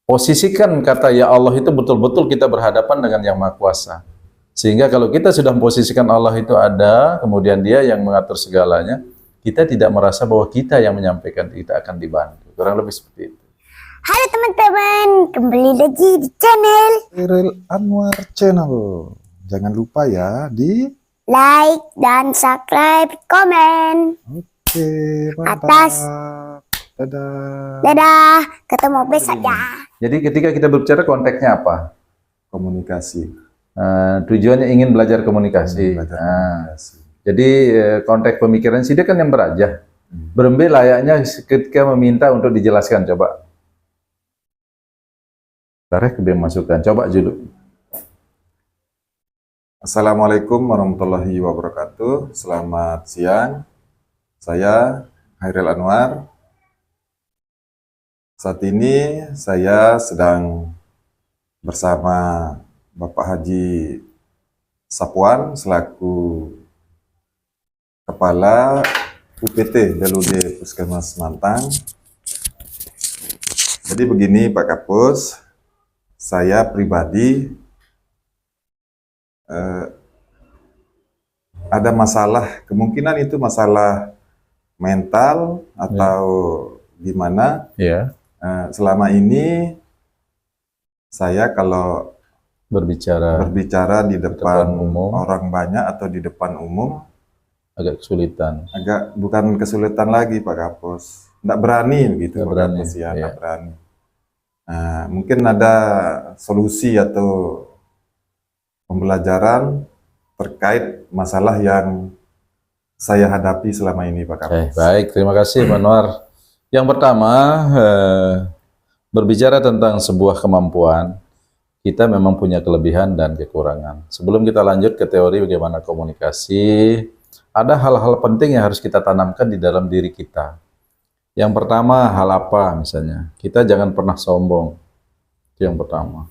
posisikan kata ya Allah itu betul-betul kita berhadapan dengan Yang Maha Kuasa. Sehingga kalau kita sudah memposisikan Allah itu ada, kemudian Dia yang mengatur segalanya, kita tidak merasa bahwa kita yang menyampaikan, kita akan dibantu. Kurang lebih seperti itu. Halo teman-teman, kembali lagi di channel Hairil Anwar Channel. Jangan lupa ya di like dan subscribe, komen. Oke, mantap. Atas. Dadah. Dadah, ketemu besok ya. Jadi ketika kita berbicara konteksnya apa? Komunikasi. Tujuannya ingin belajar komunikasi. Belajar komunikasi. Jadi konteks pemikiran sih dia kan yang berajah. Berembe layaknya ketika meminta untuk dijelaskan. Coba. Tarik ke masukan. Coba dulu. Assalamualaikum warahmatullahi wabarakatuh. Selamat siang. Saya Hairil Anwar. Saat ini saya sedang bersama Bapak Haji Sapuan selaku Kepala UPT DLUD Puskesmas Mantang. Jadi begini Pak Kapus, saya pribadi ada masalah, kemungkinan itu masalah mental atau gimana. Ya. Selama ini saya kalau berbicara di depan umum, orang banyak atau di depan umum agak kesulitan. Bukan kesulitan lagi Pak Kapus, nggak berani gitu Pak berani, Kapus ya, ya. nggak berani. Nah, mungkin ada solusi atau pembelajaran terkait masalah yang saya hadapi selama ini Pak Kapus. Baik, terima kasih Pak Anwar. Yang pertama, berbicara tentang sebuah kemampuan, kita memang punya kelebihan dan kekurangan. Sebelum kita lanjut ke teori bagaimana komunikasi, ada hal-hal penting yang harus kita tanamkan di dalam diri kita. Yang pertama, hal apa misalnya? Kita jangan pernah sombong. Itu yang pertama.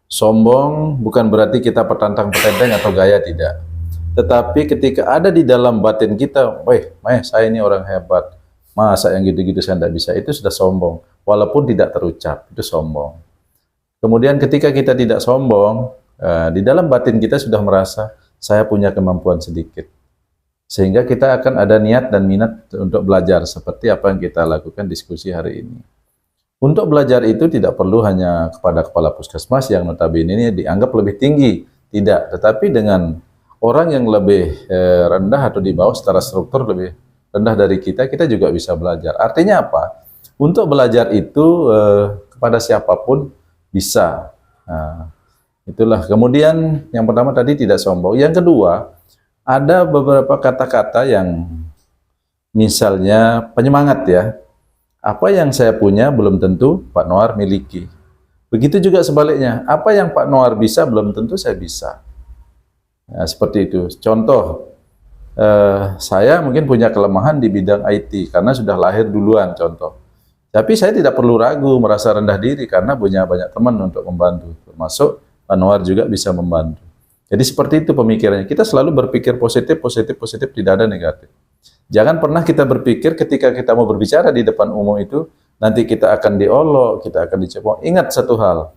Sombong bukan berarti kita petantang-petenteng atau gaya, tidak. Tetapi ketika ada di dalam batin kita, saya ini orang hebat. Masa yang gitu-gitu saya tidak bisa, itu sudah sombong. Walaupun tidak terucap, itu sombong. Kemudian ketika kita tidak sombong, di dalam batin kita sudah merasa, saya punya kemampuan sedikit. Sehingga kita akan ada niat dan minat untuk belajar, seperti apa yang kita lakukan diskusi hari ini. Untuk belajar itu tidak perlu hanya kepada kepala puskesmas yang notabene ini dianggap lebih tinggi. Tidak, tetapi dengan orang yang lebih rendah atau di bawah secara struktur lebih rendah dari kita, kita juga bisa belajar. Artinya apa? Untuk belajar itu kepada siapapun bisa. Itulah. Kemudian yang pertama tadi tidak sombong. Yang kedua, ada beberapa kata-kata yang misalnya penyemangat ya. Apa yang saya punya belum tentu Pak Anwar miliki. Begitu juga sebaliknya. Apa yang Pak Anwar bisa belum tentu saya bisa. Nah, seperti itu. Contoh, saya mungkin punya kelemahan di bidang IT karena sudah lahir duluan, contoh. Tapi saya tidak perlu ragu merasa rendah diri karena punya banyak teman untuk membantu, termasuk Pak Anwar juga bisa membantu. Jadi seperti itu pemikirannya. Kita selalu berpikir positif, tidak ada negatif. Jangan pernah kita berpikir ketika kita mau berbicara di depan umum itu nanti kita akan diolok, kita akan dicebok. Ingat satu hal,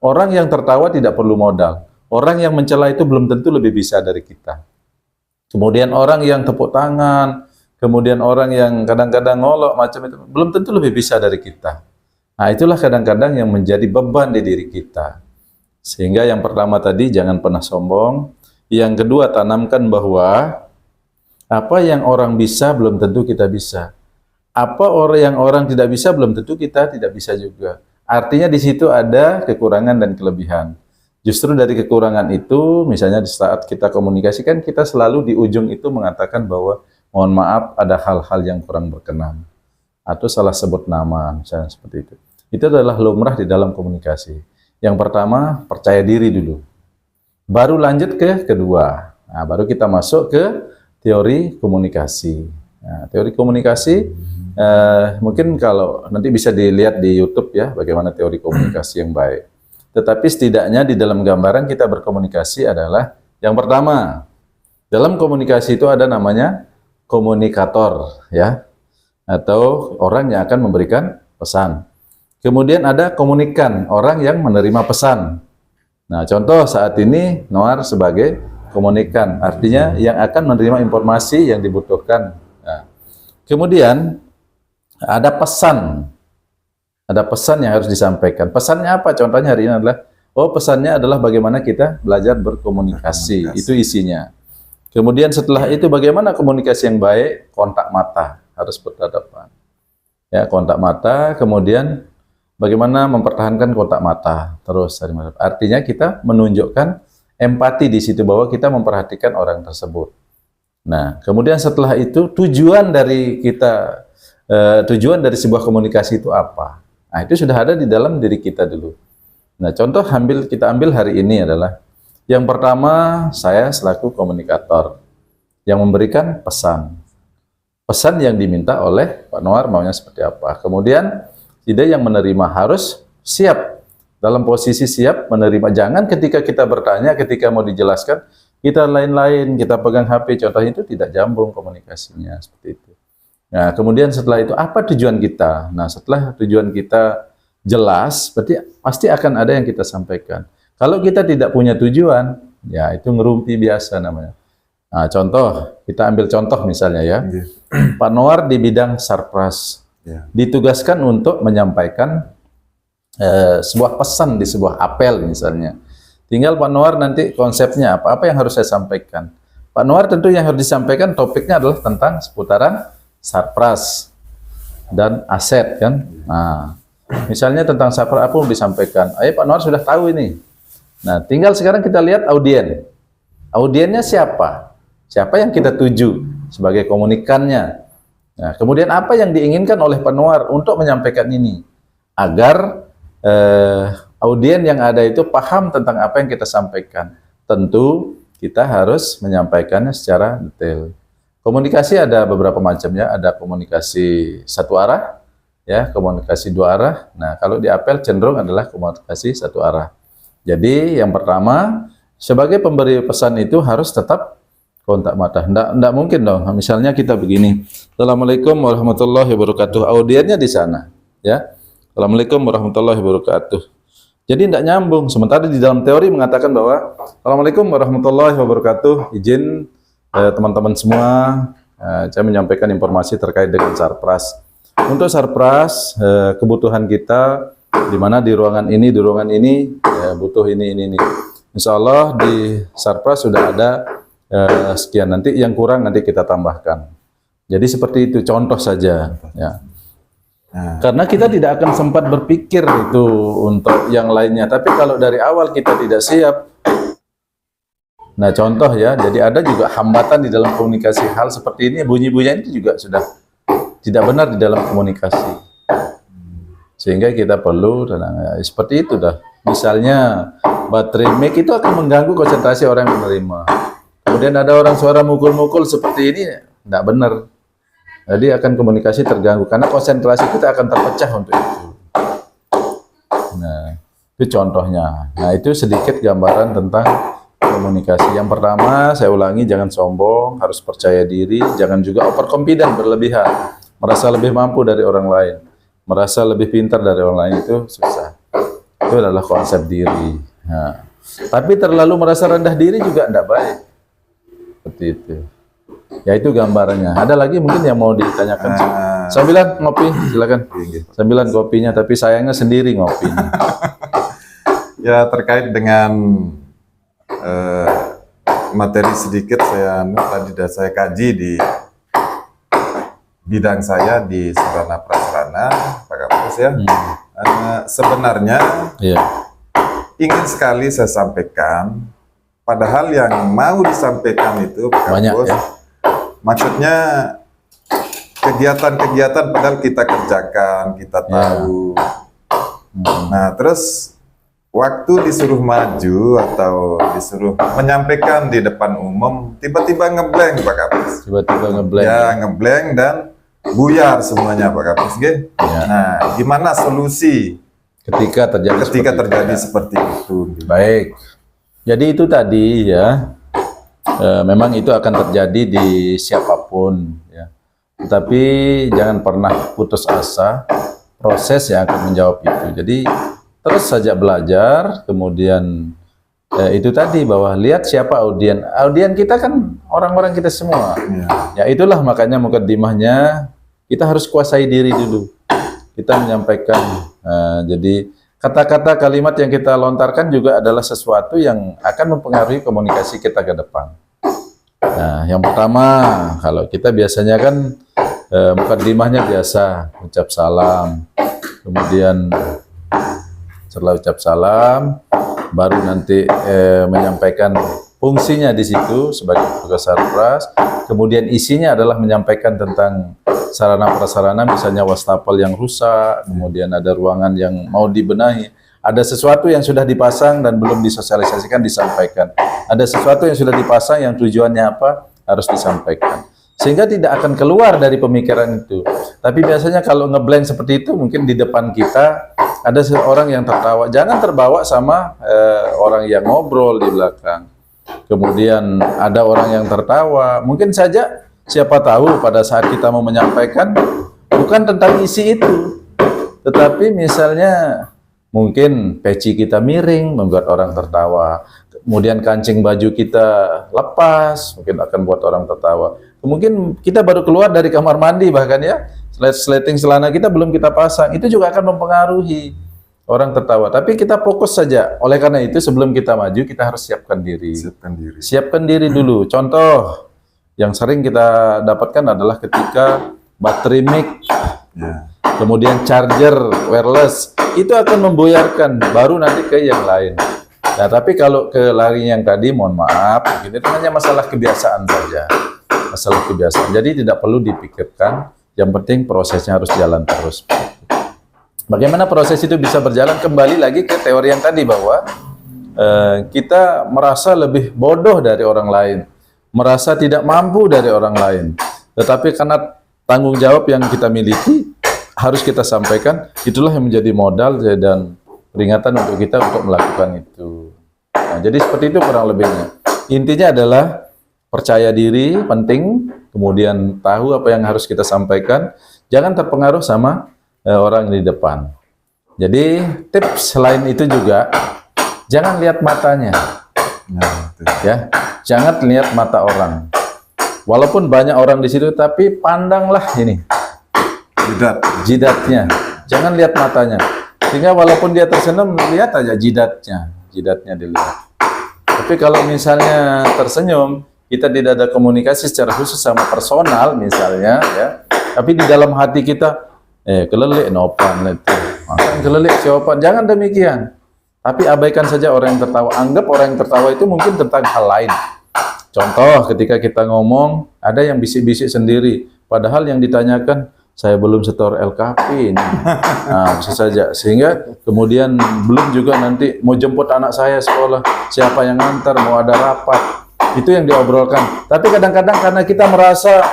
orang yang tertawa tidak perlu modal. Orang yang mencela itu belum tentu lebih bisa dari kita. Kemudian orang yang tepuk tangan, kemudian orang yang kadang-kadang ngolok macam itu, belum tentu lebih bisa dari kita. Nah, itulah kadang-kadang yang menjadi beban di diri kita. Sehingga yang pertama tadi, jangan pernah sombong. Yang kedua, tanamkan bahwa apa yang orang bisa, belum tentu kita bisa. Apa yang orang tidak bisa, belum tentu kita tidak bisa juga. Artinya di situ ada kekurangan dan kelebihan. Justru dari kekurangan itu, misalnya di saat kita komunikasikan, kita selalu di ujung itu mengatakan bahwa mohon maaf ada hal-hal yang kurang berkenan. Atau salah sebut nama, misalnya seperti itu. Itu adalah lumrah di dalam komunikasi. Yang pertama, percaya diri dulu. Baru lanjut ke kedua. Nah, baru kita masuk ke teori komunikasi. Nah, teori komunikasi, mungkin kalau nanti bisa dilihat di YouTube ya, bagaimana teori komunikasi yang baik. Tetapi setidaknya di dalam gambaran kita berkomunikasi adalah yang pertama, dalam komunikasi itu ada namanya komunikator ya, atau orang yang akan memberikan pesan. Kemudian ada komunikan, orang yang menerima pesan. Nah, contoh saat ini Noar sebagai komunikan, artinya yang akan menerima informasi yang dibutuhkan. Nah, kemudian ada pesan. Ada pesan yang harus disampaikan. Pesannya apa? Contohnya hari ini adalah, pesannya adalah bagaimana kita belajar berkomunikasi. Itu isinya. Kemudian setelah itu bagaimana komunikasi yang baik? Kontak mata, harus berhadapan. Ya, kontak mata, kemudian bagaimana mempertahankan kontak mata terus. Artinya kita menunjukkan empati di situ bahwa kita memperhatikan orang tersebut. Nah, kemudian setelah itu tujuan dari sebuah komunikasi itu apa? Nah, itu sudah ada di dalam diri kita dulu. Nah, contoh kita ambil hari ini adalah yang pertama, saya selaku komunikator yang memberikan pesan. Pesan yang diminta oleh Pak Noar maunya seperti apa. Kemudian tidak yang menerima harus siap, dalam posisi siap menerima. Jangan ketika kita bertanya, ketika mau dijelaskan, kita lain-lain, kita pegang HP, contohnya itu tidak nyambung komunikasinya, seperti itu. Nah, kemudian setelah itu apa tujuan kita? Nah, setelah tujuan kita jelas, berarti pasti akan ada yang kita sampaikan. Kalau kita tidak punya tujuan, ya itu ngerumpi biasa namanya. Nah, contoh, kita ambil contoh misalnya ya. Pak Noar di bidang sarpras, ditugaskan untuk menyampaikan sebuah pesan di sebuah apel misalnya. Tinggal Pak Noar nanti konsepnya apa yang harus saya sampaikan. Pak Noar tentu yang harus disampaikan topiknya adalah tentang seputaran sarpras dan aset kan. Nah, misalnya tentang sarpras apa yang disampaikan. Ayo Pak Noar sudah tahu ini. Nah, tinggal sekarang kita lihat audien. Audiennya siapa? Siapa yang kita tuju sebagai komunikannya? Nah, kemudian apa yang diinginkan oleh Pak Noar untuk menyampaikan ini? Agar audien yang ada itu paham tentang apa yang kita sampaikan. Tentu kita harus menyampaikannya secara detail. Komunikasi ada beberapa macamnya, ada komunikasi satu arah, ya, komunikasi dua arah. Nah, kalau di apel cenderung adalah komunikasi satu arah. Jadi yang pertama, sebagai pemberi pesan itu harus tetap kontak mata. Nggak mungkin dong. Misalnya kita begini, Assalamualaikum warahmatullahi wabarakatuh. Audiennya di sana, ya. Assalamualaikum warahmatullahi wabarakatuh. Jadi tidak nyambung. Sementara di dalam teori mengatakan bahwa Assalamualaikum warahmatullahi wabarakatuh. Izin teman-teman semua, saya menyampaikan informasi terkait dengan sarpras. Untuk sarpras, kebutuhan kita di mana di ruangan ini butuh ini. Insya Allah di sarpras sudah ada sekian, nanti yang kurang nanti kita tambahkan. Jadi seperti itu, contoh saja. Ya. Karena kita tidak akan sempat berpikir itu untuk yang lainnya. Tapi kalau dari awal kita tidak siap, nah contoh ya, jadi ada juga hambatan di dalam komunikasi hal seperti ini, bunyi-bunyian itu juga sudah tidak benar di dalam komunikasi. Sehingga kita perlu seperti itu dah. Misalnya baterai mic itu akan mengganggu konsentrasi orang yang menerima. Kemudian ada orang suara mukul-mukul seperti ini, tidak benar. Jadi akan komunikasi terganggu karena konsentrasi kita akan terpecah untuk itu. Nah, itu contohnya. Nah, itu sedikit gambaran tentang komunikasi. Yang pertama, saya ulangi, jangan sombong, harus percaya diri, jangan juga overconfident, berlebihan, merasa lebih mampu dari orang lain, merasa lebih pintar dari orang lain, itu susah. Itu adalah konsep diri. Nah, tapi terlalu merasa rendah diri juga tidak baik. Seperti itu. Ya itu gambarannya. Ada lagi mungkin yang mau ditanyakan? Sambilan ngopi, silakan. Sambilan kopinya, tapi sayangnya sendiri ngopinya. Ya, terkait dengan materi sedikit tadi sudah saya kaji di bidang saya di sarana prasarana, Pak Kapus ya. Sebenarnya ingin sekali saya sampaikan, padahal yang mau disampaikan itu Pak Kapus, ya? Maksudnya kegiatan-kegiatan padahal kita kerjakan, kita tahu. Nah, terus waktu disuruh maju atau disuruh menyampaikan di depan umum, tiba-tiba ngeblank Pak Kapus. Tiba-tiba ngeblank. Ya, ngeblank dan buyar semuanya Pak Kapus. Nah, gimana solusi ketika terjadi seperti itu? Baik. Jadi itu tadi ya. Memang itu akan terjadi di siapapun ya. Tetapi jangan pernah putus asa. proses yang akan menjawab itu. Jadi terus saja belajar, kemudian itu tadi bahwa lihat siapa audien. Audien kita kan orang-orang kita semua. Ya itulah makanya mukadimahnya kita harus kuasai diri dulu. Kita menyampaikan. Jadi kata-kata kalimat yang kita lontarkan juga adalah sesuatu yang akan mempengaruhi komunikasi kita ke depan. Nah, yang pertama, kalau kita biasanya kan mukadimahnya biasa ucap salam, kemudian setelah ucap salam, baru nanti menyampaikan fungsinya di situ sebagai tugas sarpras. Kemudian isinya adalah menyampaikan tentang sarana prasarana, misalnya wastafel yang rusak, kemudian ada ruangan yang mau dibenahi, ada sesuatu yang sudah dipasang dan belum disosialisasikan, disampaikan. Ada sesuatu yang sudah dipasang yang tujuannya apa, harus disampaikan. Sehingga tidak akan keluar dari pemikiran itu. Tapi biasanya kalau ngeblank seperti itu, mungkin di depan kita ada seorang yang tertawa. Jangan terbawa sama orang yang ngobrol di belakang. Kemudian ada orang yang tertawa. Mungkin saja siapa tahu pada saat kita mau menyampaikan bukan tentang isi itu, tetapi misalnya mungkin peci kita miring membuat orang tertawa, kemudian kancing baju kita lepas mungkin akan buat orang tertawa. Mungkin kita baru keluar dari kamar mandi bahkan ya, sleting celana kita belum kita pasang, itu juga akan mempengaruhi orang tertawa. Tapi kita fokus saja. Oleh karena itu sebelum kita maju kita harus siapkan diri. Siapkan diri dulu. Contoh yang sering kita dapatkan adalah ketika baterai mic, kemudian charger wireless, itu akan membuyarkan, baru nanti ke yang lain. Nah, tapi kalau ke lari yang tadi, mohon maaf, itu hanya masalah kebiasaan saja. Masalah kebiasaan. Jadi tidak perlu dipikirkan, yang penting prosesnya harus jalan terus. Bagaimana proses itu bisa berjalan? Kembali lagi ke teori yang tadi bahwa kita merasa lebih bodoh dari orang lain, merasa tidak mampu dari orang lain, tetapi karena tanggung jawab yang kita miliki harus kita sampaikan, itulah yang menjadi modal dan peringatan untuk kita untuk melakukan itu. Nah, jadi seperti itu kurang lebihnya. Intinya adalah percaya diri penting, kemudian tahu apa yang harus kita sampaikan, jangan terpengaruh sama orang di depan. Jadi tips selain itu juga jangan lihat matanya. Ya, jangan lihat mata orang. Walaupun banyak orang di situ, tapi pandanglah ini jidatnya. Jangan lihat matanya. Sehingga walaupun dia tersenyum, lihat aja jidatnya dilihat. Tapi kalau misalnya tersenyum, kita tidak ada komunikasi secara khusus sama personal misalnya, ya. Tapi di dalam hati kita, kelelik nopan itu, kelelik siopan. Jangan demikian. Tapi abaikan saja orang yang tertawa. Anggap orang yang tertawa itu mungkin tentang hal lain. Contoh, ketika kita ngomong, ada yang bisik-bisik sendiri. Padahal yang ditanyakan, saya belum setor LKP ini. Nah, bisa saja. Sehingga kemudian belum juga nanti mau jemput anak saya sekolah. Siapa yang ngantar, mau ada rapat. Itu yang diobrolkan. Tapi kadang-kadang karena kita merasa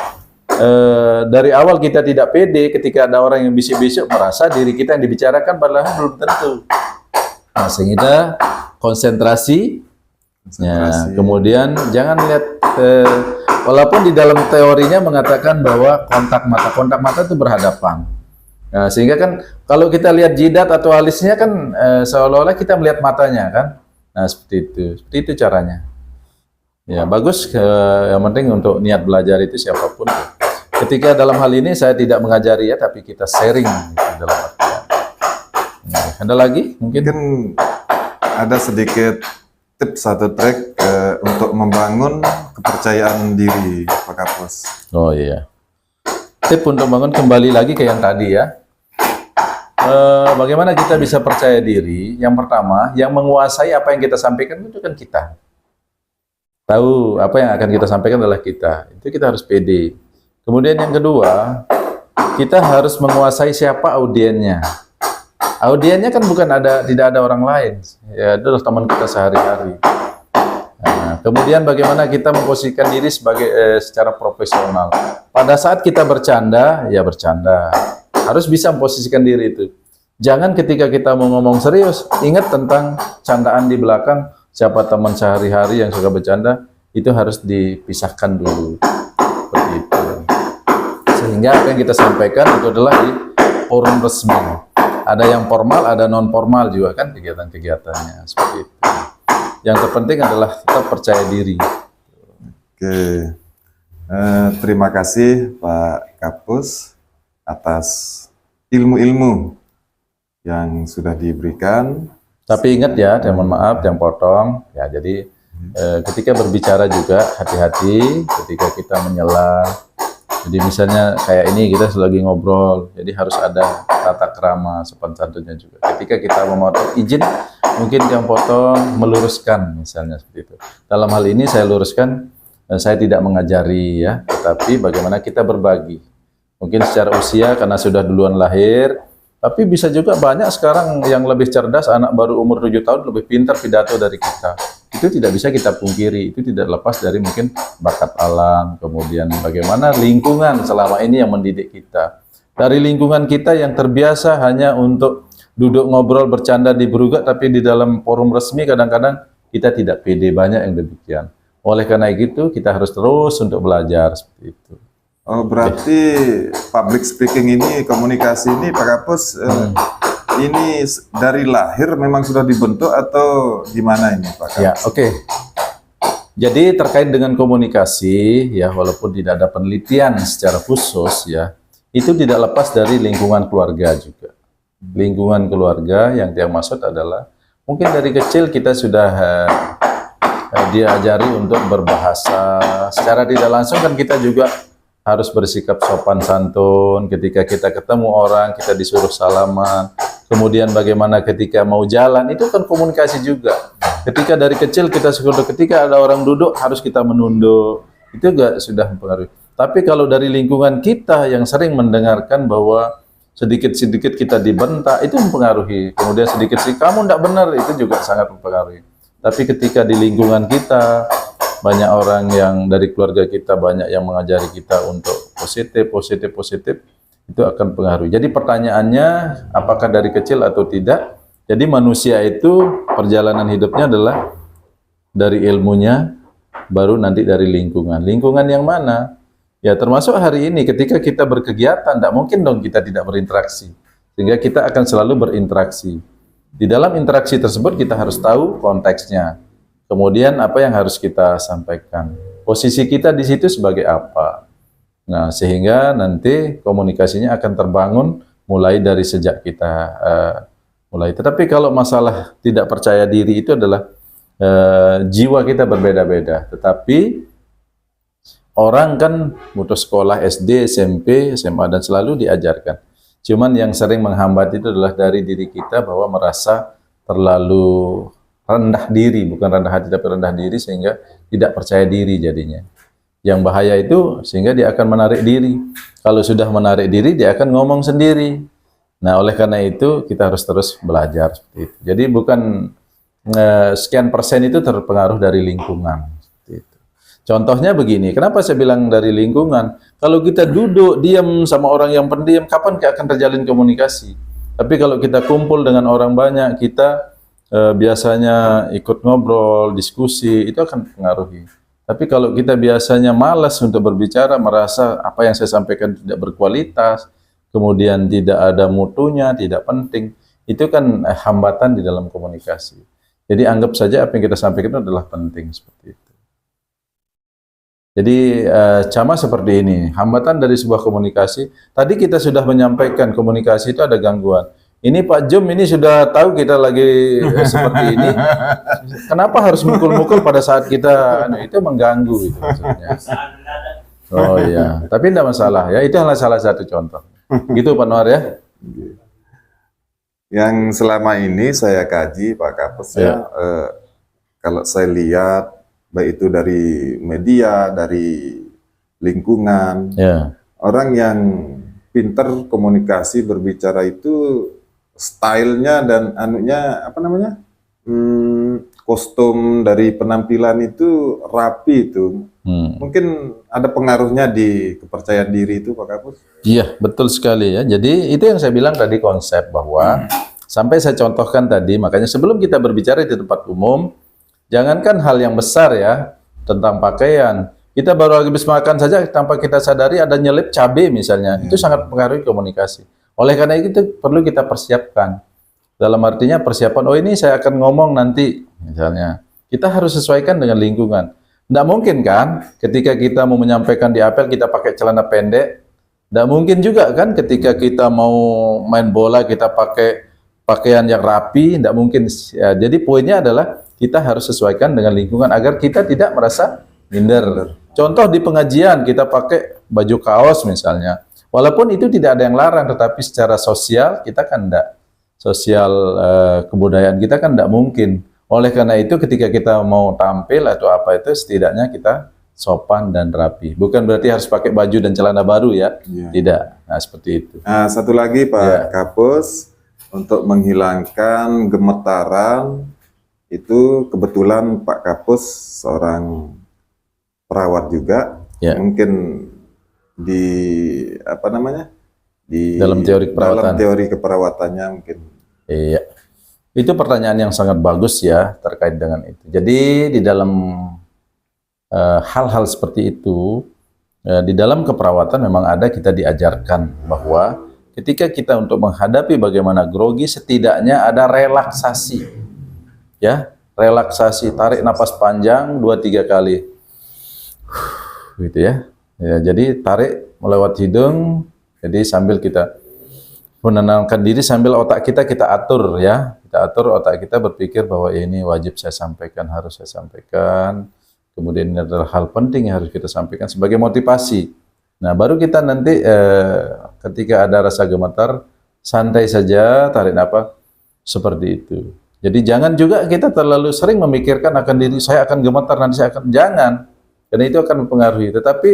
dari awal kita tidak pede, ketika ada orang yang bisik-bisik, merasa diri kita yang dibicarakan, padahal belum tentu. Nah, sehingga konsentrasi. Ya, kemudian jangan lihat, walaupun di dalam teorinya mengatakan bahwa kontak mata itu berhadapan. Nah, sehingga kan kalau kita lihat jidat atau alisnya kan seolah-olah kita melihat matanya kan. Nah, seperti itu caranya. Ya, bagus. Yang penting untuk niat belajar itu siapapun. Ketika dalam hal ini saya tidak mengajari ya, tapi kita sharing dalam artian. Nah, ada lagi mungkin ada sedikit tips atau trik untuk membangun kepercayaan diri, Pak Kapus. Oh iya. Tip untuk bangun, kembali lagi ke yang tadi ya. Bagaimana kita bisa percaya diri? Yang pertama, yang menguasai apa yang kita sampaikan itu kan kita. Tahu apa yang akan kita sampaikan adalah kita. Itu kita harus pede. Kemudian yang kedua, kita harus menguasai siapa audiennya. Audiennya kan tidak ada orang lain, ya itu adalah teman kita sehari-hari. Nah, kemudian bagaimana kita memposisikan diri sebagai secara profesional. Pada saat kita bercanda, ya bercanda. Harus bisa memposisikan diri itu. Jangan ketika kita mau ngomong serius, ingat tentang candaan di belakang. Siapa teman sehari-hari yang suka bercanda, itu harus dipisahkan dulu. Seperti itu. Sehingga apa yang kita sampaikan itu adalah forum resmi. Ada yang formal, ada non formal juga kan kegiatan-kegiatannya seperti itu. Yang terpenting adalah tetap percaya diri. Oke, terima kasih Pak Kapus atas ilmu-ilmu yang sudah diberikan. Tapi ingat ya, mohon maaf yang potong. Ya, jadi ketika berbicara juga hati-hati ketika kita menyela. Jadi misalnya kayak ini kita lagi ngobrol, jadi harus ada tata krama sopan santunnya juga. Ketika kita memotong izin, mungkin yang potong meluruskan misalnya seperti itu. Dalam hal ini saya luruskan, saya tidak mengajari ya, tetapi bagaimana kita berbagi. Mungkin secara usia karena sudah duluan lahir, tapi bisa juga banyak sekarang yang lebih cerdas, anak baru umur 7 tahun lebih pintar pidato dari kita. Itu tidak bisa kita pungkiri, itu tidak lepas dari mungkin bakat alam, kemudian bagaimana lingkungan selama ini yang mendidik kita. Dari lingkungan kita yang terbiasa hanya untuk duduk ngobrol bercanda di beruga, tapi di dalam forum resmi kadang-kadang kita tidak pede, banyak yang demikian. Oleh karena itu kita harus terus untuk belajar seperti itu. Oh, berarti public speaking ini, komunikasi ini Pak Kapus, ini dari lahir memang sudah dibentuk atau gimana ini Pak Kapus? Ya, oke. Jadi terkait dengan komunikasi, ya walaupun tidak ada penelitian secara khusus ya, itu tidak lepas dari lingkungan keluarga juga. Lingkungan keluarga yang dia maksud adalah mungkin dari kecil kita sudah diajari untuk berbahasa. Secara tidak langsung kan kita juga harus bersikap sopan santun. Ketika kita ketemu orang, kita disuruh salaman. Kemudian bagaimana ketika mau jalan, itu kan komunikasi juga. Ketika dari kecil kita sudah, ketika ada orang duduk harus kita menunduk. Itu juga sudah mempengaruhi. Tapi kalau dari lingkungan kita yang sering mendengarkan bahwa sedikit-sedikit kita dibentak, itu mempengaruhi. Kemudian sedikit-sedikit kamu tidak benar, itu juga sangat mempengaruhi. Tapi ketika di lingkungan kita banyak orang yang dari keluarga kita, banyak yang mengajari kita untuk positif, itu akan pengaruh. Jadi pertanyaannya, apakah dari kecil atau tidak? Jadi manusia itu perjalanan hidupnya adalah dari ilmunya, baru nanti dari lingkungan. Lingkungan yang mana? Ya termasuk hari ini ketika kita berkegiatan, tidak mungkin dong kita tidak berinteraksi. Sehingga kita akan selalu berinteraksi. Di dalam interaksi tersebut kita harus tahu konteksnya. Kemudian apa yang harus kita sampaikan? Posisi kita di situ sebagai apa? Nah, sehingga nanti komunikasinya akan terbangun mulai dari sejak kita mulai. Tetapi kalau masalah tidak percaya diri itu adalah jiwa kita berbeda-beda. Tetapi orang kan putus sekolah SD, SMP, SMA dan selalu diajarkan. Cuman yang sering menghambat itu adalah dari diri kita bahwa merasa terlalu rendah diri, bukan rendah hati tapi rendah diri sehingga tidak percaya diri jadinya. Yang bahaya itu sehingga dia akan menarik diri. Kalau sudah menarik diri dia akan ngomong sendiri. Nah, oleh karena itu kita harus terus belajar seperti itu. Jadi bukan sekian persen itu terpengaruh dari lingkungan seperti itu. Contohnya begini, kenapa saya bilang dari lingkungan? Kalau kita duduk diam sama orang yang pendiam, kapan akan terjalin komunikasi? Tapi kalau kita kumpul dengan orang banyak, kita biasanya ikut ngobrol, diskusi, itu akan mempengaruhi. Tapi kalau kita biasanya malas untuk berbicara, merasa apa yang saya sampaikan tidak berkualitas, kemudian tidak ada mutunya, tidak penting, itu kan hambatan di dalam komunikasi. Jadi anggap saja apa yang kita sampaikan adalah penting seperti itu. Jadi sama seperti ini, hambatan dari sebuah komunikasi. Tadi kita sudah menyampaikan komunikasi itu ada gangguan. Ini Pak Jom ini sudah tahu kita lagi seperti ini. Kenapa harus mukul-mukul pada saat kita itu mengganggu itu maksudnya. Oh iya, tapi tidak masalah ya. Itu adalah salah satu contoh. Gitu Pak Noar ya. Yang selama ini saya kaji Pak Kapus ya, kalau saya lihat baik itu dari media, dari lingkungan, orang yang pinter komunikasi berbicara itu stylenya dan anunya apa namanya kostum dari penampilan itu rapi itu. Mungkin ada pengaruhnya di kepercayaan diri itu Pak Kapus? Iya betul sekali ya. Jadi itu yang saya bilang tadi konsep bahwa sampai saya contohkan tadi, makanya sebelum kita berbicara di tempat umum, jangankan hal yang besar ya tentang pakaian. Kita baru habis makan saja tanpa kita sadari ada nyelip cabai misalnya, itu sangat mempengaruhi komunikasi. Oleh karena itu perlu kita persiapkan. Dalam artinya persiapan, oh ini saya akan ngomong nanti, misalnya. Kita harus sesuaikan dengan lingkungan. Tidak mungkin kan, ketika kita mau menyampaikan di apel, kita pakai celana pendek. Tidak mungkin juga kan, ketika kita mau main bola, kita pakai pakaian yang rapi. Tidak mungkin. Ya, jadi poinnya adalah, kita harus sesuaikan dengan lingkungan, agar kita tidak merasa minder. Contoh di pengajian, kita pakai baju kaos misalnya. Walaupun itu tidak ada yang larang, tetapi secara sosial, kita kan tidak. Sosial kebudayaan kita kan tidak mungkin. Oleh karena itu ketika kita mau tampil atau apa itu setidaknya kita sopan dan rapi. Bukan berarti harus pakai baju dan celana baru ya. Tidak. Nah, seperti itu. Nah, satu lagi Pak Kapus, untuk menghilangkan gemetaran, itu kebetulan Pak Kapus seorang perawat juga. Mungkin di apa namanya? Di dalam teori keperawatan. Dalam teori keperawatannya mungkin. Iya. Itu pertanyaan yang sangat bagus ya terkait dengan itu. Jadi di dalam hal-hal seperti itu, di dalam keperawatan memang ada, kita diajarkan bahwa ketika kita untuk menghadapi bagaimana grogi, setidaknya ada relaksasi. Ya, relaksasi, tarik napas panjang 2-3 kali. Gitu ya. Ya, jadi tarik melewati hidung, jadi sambil kita menenangkan diri, sambil otak kita atur ya. Kita atur otak kita berpikir bahwa ini wajib saya sampaikan, harus saya sampaikan. Kemudian ini adalah hal penting yang harus kita sampaikan sebagai motivasi. Nah, baru kita nanti ketika ada rasa gemetar, santai saja, tarik nafas seperti itu. Jadi jangan juga kita terlalu sering memikirkan akan diri saya akan gemetar, nanti saya akan, jangan. Karena itu akan mempengaruhi. Tetapi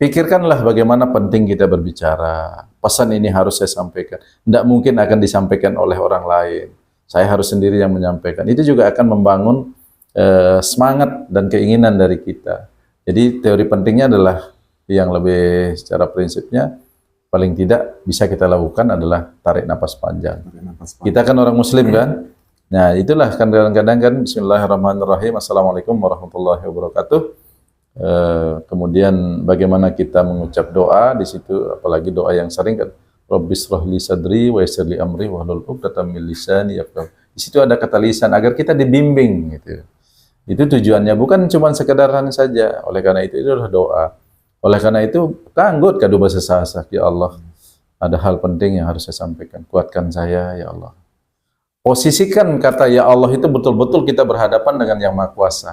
pikirkanlah bagaimana penting kita berbicara. Pesan ini harus saya sampaikan. Tidak mungkin akan disampaikan oleh orang lain. Saya harus sendiri yang menyampaikan. Itu juga akan membangun semangat dan keinginan dari kita. Jadi teori pentingnya adalah yang lebih secara prinsipnya paling tidak bisa kita lakukan adalah tarik napas panjang. Kita kan orang Muslim kan? Nah itulah kan kadang-kadang kan Bismillahirrahmanirrahim. Assalamualaikum warahmatullahi wabarakatuh. Kemudian bagaimana kita mengucap doa di situ, apalagi doa yang sering kan, Rabbis shrah li sadri wa yassir li amri wahlul 'uqdatam min lisani yafqahu. Di situ ada kata lisan agar kita dibimbing gitu. Itu tujuannya, bukan cuma sekedar saja. Oleh karena itu adalah doa. Oleh karena itu kanggut kadu bahasa sasak, ya Allah. Ada hal penting yang harus saya sampaikan. Kuatkan saya ya Allah. Posisikan kata ya Allah itu betul-betul kita berhadapan dengan Yang Maha Kuasa.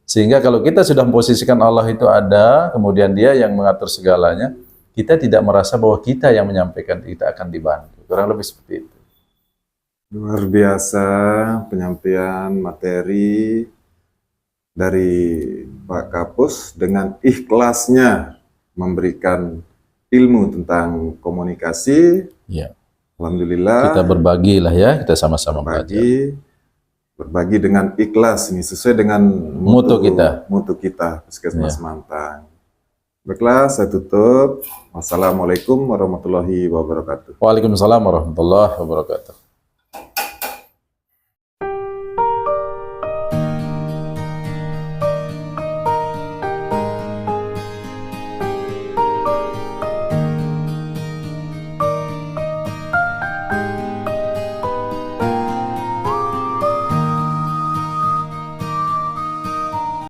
Sehingga kalau kita sudah memposisikan Allah itu ada, kemudian Dia yang mengatur segalanya, kita tidak merasa bahwa kita yang menyampaikan, kita akan dibantu. Kurang lebih seperti itu. Luar biasa penyampaian materi dari Pak Kapus dengan ikhlasnya memberikan ilmu tentang komunikasi. Ya. Alhamdulillah. Kita berbagi lah ya, kita sama-sama belajar. Berbagi dengan ikhlas ini sesuai dengan mutu kita Puskesmas Mantang. Baiklah, saya tutup. Wassalamualaikum warahmatullahi wabarakatuh. Waalaikumsalam warahmatullahi wabarakatuh.